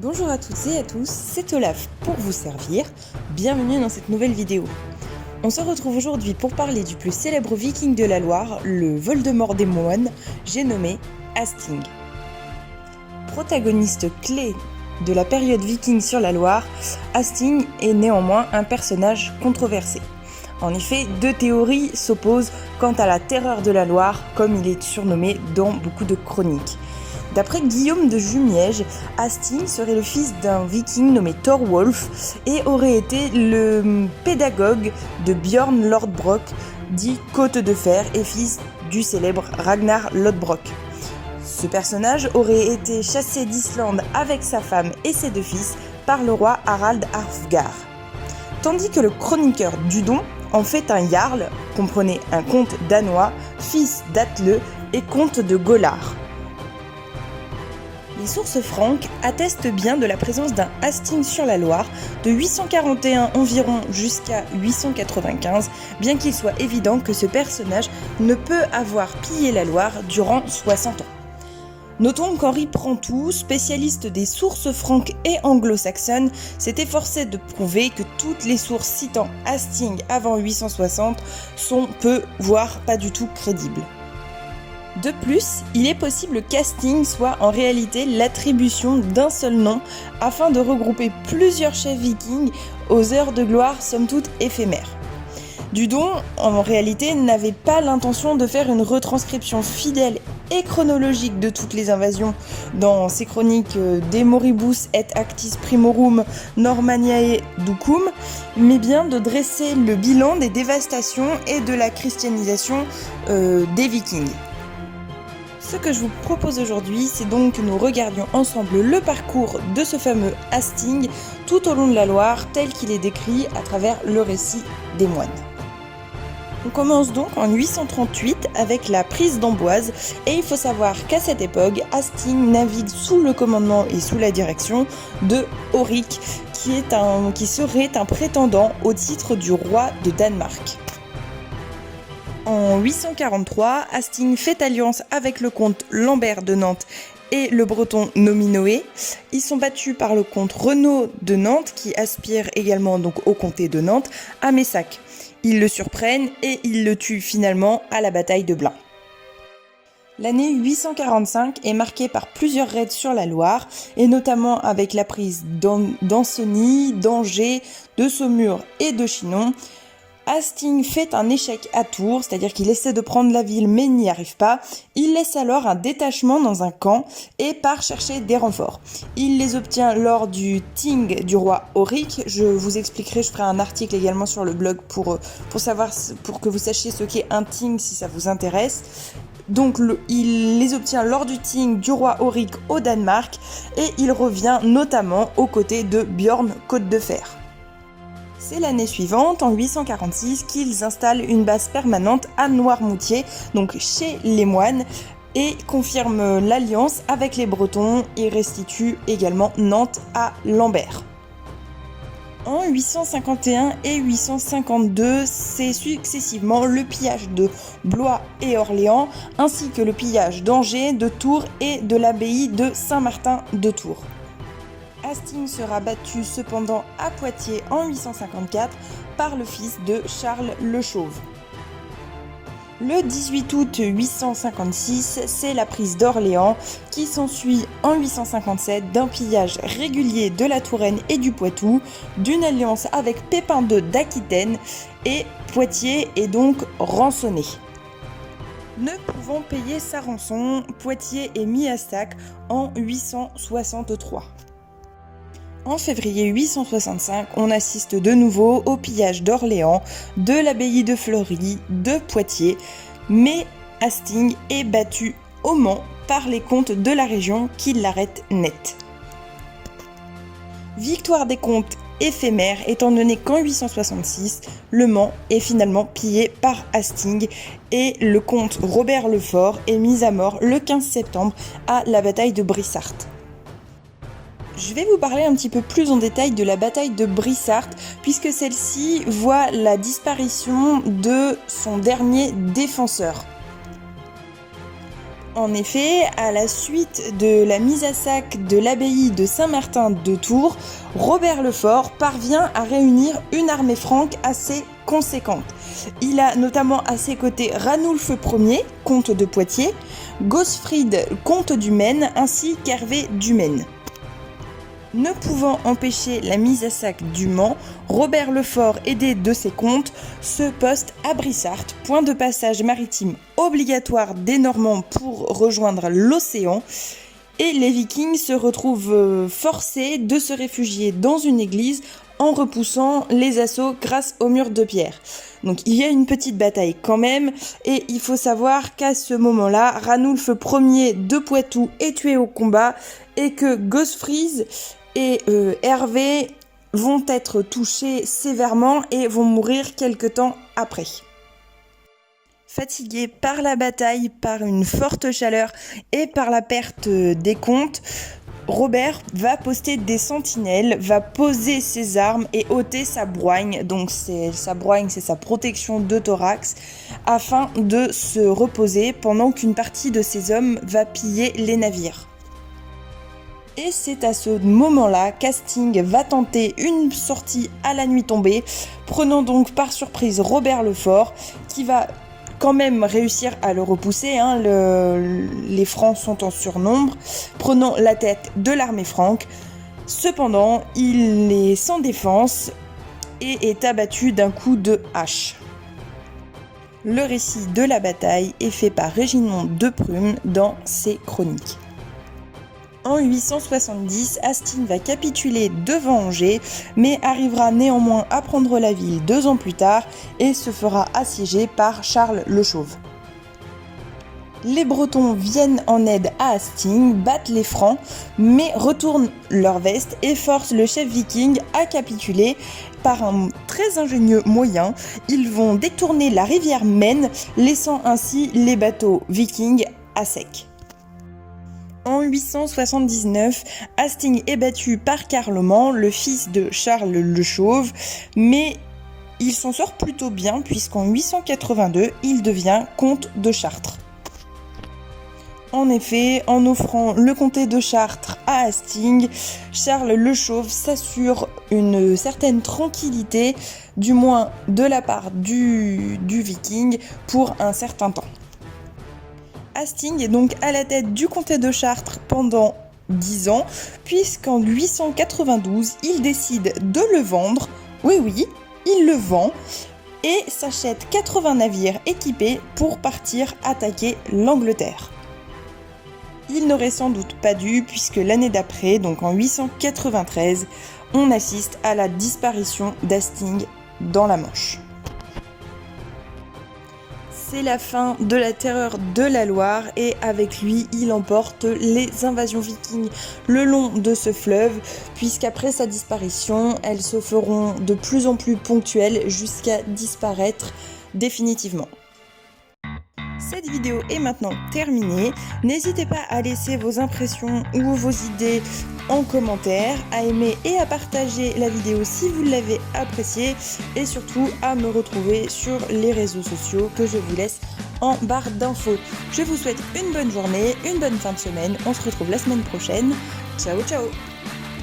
Bonjour à toutes et à tous, c'est Olaf pour vous servir. Bienvenue dans cette nouvelle vidéo. On se retrouve aujourd'hui pour parler du plus célèbre viking de la Loire, le Voldemort des moines, j'ai nommé Hasting. Protagoniste clé de la période viking sur la Loire, Hasting est néanmoins un personnage controversé. En effet, deux théories s'opposent quant à la terreur de la Loire, comme il est surnommé dans beaucoup de chroniques. D'après Guillaume de Jumièges, Hasting serait le fils d'un viking nommé Thorwulf et aurait été le pédagogue de Bjorn Lodbrok, dit Côte de Fer, et fils du célèbre Ragnar Lodbrok. Ce personnage aurait été chassé d'Islande avec sa femme et ses deux fils par le roi Harald Hafgar. Tandis que le chroniqueur Dudon en fait un jarl, comprenez un comte danois, fils d'Atle et comte de Golar. Les sources franques attestent bien de la présence d'un Hasting sur la Loire de 841 environ jusqu'à 895, bien qu'il soit évident que ce personnage ne peut avoir pillé la Loire durant 60 ans. Notons qu'Henri Prantou, spécialiste des sources franques et anglo-saxonnes, s'est efforcé de prouver que toutes les sources citant Hasting avant 860 sont peu, voire pas du tout crédibles. De plus, il est possible qu'Hasting soit en réalité l'attribution d'un seul nom afin de regrouper plusieurs chefs vikings aux heures de gloire somme toute éphémères. Dudon, en réalité, n'avait pas l'intention de faire une retranscription fidèle et chronologique de toutes les invasions dans ses chroniques De Moribus et Actis Primorum Normaniae Ducum, mais bien de dresser le bilan des dévastations et de la christianisation des vikings. Ce que je vous propose aujourd'hui, c'est donc que nous regardions ensemble le parcours de ce fameux Hasting tout au long de la Loire, tel qu'il est décrit à travers le récit des moines. On commence donc en 838 avec la prise d'Amboise, et il faut savoir qu'à cette époque, Hasting navigue sous le commandement et sous la direction de Auric, qui serait un prétendant au titre du roi de Danemark. En 843, Hasting fait alliance avec le comte Lambert de Nantes et le breton Nominoé. Ils sont battus par le comte Renaud de Nantes, qui aspire également donc au comté de Nantes, à Messac. Ils le surprennent et ils le tuent finalement à la bataille de Blain. L'année 845 est marquée par plusieurs raids sur la Loire, et notamment avec la prise d'Ancenis, d'Angers, de Saumur et de Chinon. Hasting fait un échec à Tours, c'est-à-dire qu'il essaie de prendre la ville mais n'y arrive pas. Il laisse alors un détachement dans un camp et part chercher des renforts. Il les obtient lors du Thing du roi Auric. Je vous expliquerai, je ferai un article également sur le blog pour que vous sachiez ce qu'est un Thing si ça vous intéresse. Donc il les obtient lors du Thing du roi Auric au Danemark, et il revient notamment aux côtés de Bjorn Côte de Fer. C'est l'année suivante, en 846, qu'ils installent une base permanente à Noirmoutier, donc chez les moines, et confirment l'alliance avec les Bretons et restituent également Nantes à Lambert. En 851 et 852, c'est successivement le pillage de Blois et Orléans, ainsi que le pillage d'Angers, de Tours et de l'abbaye de Saint-Martin de Tours. Hasting sera battu cependant à Poitiers en 854 par le fils de Charles le Chauve. Le 18 août 856, c'est la prise d'Orléans qui s'ensuit en 857 d'un pillage régulier de la Touraine et du Poitou, d'une alliance avec Pépin II d'Aquitaine, et Poitiers est donc rançonné. Ne pouvant payer sa rançon, Poitiers est mis à sac en 863. En février 865, on assiste de nouveau au pillage d'Orléans, de l'abbaye de Fleury, de Poitiers, mais Hasting est battu au Mans par les comtes de la région qui l'arrêtent net. Victoire des comtes éphémère, étant donné qu'en 866, le Mans est finalement pillé par Hasting et le comte Robert le Fort est mis à mort le 15 septembre à la bataille de Brissart. Je vais vous parler un petit peu plus en détail de la bataille de Brissart, puisque celle-ci voit la disparition de son dernier défenseur. En effet, à la suite de la mise à sac de l'abbaye de Saint-Martin de Tours, Robert le Fort parvient à réunir une armée franque assez conséquente. Il a notamment à ses côtés Ranulphe Ier, comte de Poitiers, Gosfrid, comte du Maine, ainsi qu'Hervé du Maine. Ne pouvant empêcher la mise à sac du Mans, Robert le Fort, aidé de ses comtes, se poste à Brissart, point de passage maritime obligatoire des Normands pour rejoindre l'océan, et les Vikings se retrouvent forcés de se réfugier dans une église en repoussant les assauts grâce aux murs de pierre. Donc il y a une petite bataille quand même, et il faut savoir qu'à ce moment-là, Ranulphe Ier de Poitou est tué au combat, et que Gosfrid et Hervé vont être touchés sévèrement et vont mourir quelque temps après. Fatigué par la bataille, par une forte chaleur et par la perte des comtes, Robert va poster des sentinelles, va poser ses armes et ôter sa broigne, donc sa broigne c'est sa protection de thorax, afin de se reposer pendant qu'une partie de ses hommes va piller les navires. Et c'est à ce moment-là qu'Hastings va tenter une sortie à la nuit tombée, prenant donc par surprise Robert le Fort, qui va quand même réussir à le repousser, les Francs sont en surnombre, prenant la tête de l'armée franque. Cependant, il est sans défense et est abattu d'un coup de hache. Le récit de la bataille est fait par Réginald de Prüm dans ses chroniques. En 870, Hastings va capituler devant Angers, mais arrivera néanmoins à prendre la ville 2 ans plus tard et se fera assiéger par Charles le Chauve. Les Bretons viennent en aide à Hastings, battent les Francs, mais retournent leur veste et forcent le chef viking à capituler par un très ingénieux moyen. Ils vont détourner la rivière Maine, laissant ainsi les bateaux vikings à sec. En 879, Hastings est battu par Carloman, le fils de Charles le Chauve, mais il s'en sort plutôt bien puisqu'en 882, il devient comte de Chartres. En effet, en offrant le comté de Chartres à Hastings, Charles le Chauve s'assure une certaine tranquillité, du moins de la part du viking, pour un certain temps. Hastings est donc à la tête du comté de Chartres pendant 10 ans, puisqu'en 892, il décide de le vendre. Oui, il le vend et s'achète 80 navires équipés pour partir attaquer l'Angleterre. Il n'aurait sans doute pas dû, puisque l'année d'après, donc en 893, on assiste à la disparition d'Hastings dans la Manche. C'est la fin de la terreur de la Loire et avec lui, il emporte les invasions vikings le long de ce fleuve, puisqu'après sa disparition, elles se feront de plus en plus ponctuelles jusqu'à disparaître définitivement. Cette vidéo est maintenant terminée. N'hésitez pas à laisser vos impressions ou vos idées en commentaire, à aimer et à partager la vidéo si vous l'avez appréciée et surtout à me retrouver sur les réseaux sociaux que je vous laisse en barre d'infos. Je vous souhaite une bonne journée, une bonne fin de semaine. On se retrouve la semaine prochaine. Ciao ciao!